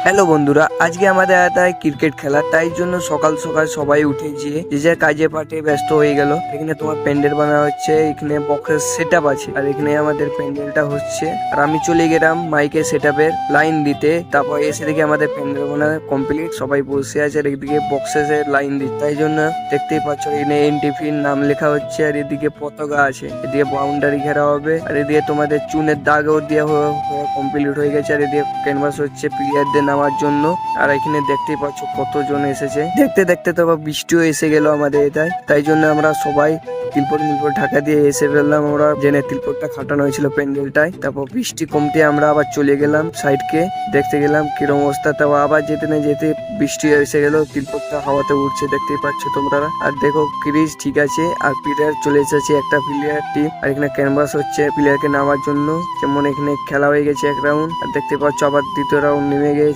Hello বন্ধুরা, আজকে আমাদের আওতায় ক্রিকেট খেলা, তাই জন্য সকাল সকাল সবাই উঠে গিয়ে যে যার কাজে পাঠে ব্যস্ত হয়ে গেল। এখানে তোমার প্যান্ডেল বানা হচ্ছে, এখানে বক্সের সেট আপ আছে, আর এখানে আমাদের প্যান্ডেলটা হচ্ছে। আর আমি চলে গেলাম মাইকে সেট আপের লাইন দিতে। তারপর এসে দেখি আমাদের প্যান্ডেল বানা কমপ্লিট, সবাই বসে আছে, আর এদিকে বক্সের লাইন দিচ্ছে। তাই জন্য দেখতেই পাচ্ছ এখানে এনটিভির নাম লেখা হচ্ছে, আর এদিকে পতাকা আছে, এদিকে বাউন্ডারি ঘেরা হবে, আর এদিকে তোমাদের চুনের দাগও দেওয়া কমপ্লিট হয়ে গেছে। আর এদিকে ক্যানভাস হচ্ছে প্লেয়ারদের নামার জন্য। আর এখানে দেখতেই পাচ্ছ কতজন এসেছে। দেখতে দেখতে তো আবার বৃষ্টিও এসে গেল আমাদের এটাই, তাই জন্য আমরা সবাই তিলপট মিলপট ঢাকা দিয়ে এসে ফেললাম। আমরা জেনে তিলপটটা খাটানো হয়েছিল প্যান্ডেলটায়। তারপর বৃষ্টি কমতে আমরা আবার চলে গেলাম সাইডকে, দেখতে গেলাম কিরম অবস্থা। তারপর আবার যেতে না যেতে বৃষ্টি এসে গেল, তিলপটটা হাওয়াতে উঠছে, দেখতেই পাচ্ছ তোমরা। আর দেখো ক্রিজ ঠিক আছে, আর প্লেয়ার চলে এসেছে একটা প্লেয়ার টিম। আর এখানে ক্যানভাস হচ্ছে প্লেয়ারকে নামার জন্য, যেমন এখানে খেলা হয়ে গেছে এক রাউন্ড, আর দেখতে পাচ্ছ আবার দ্বিতীয় রাউন্ড নেমে গেছে।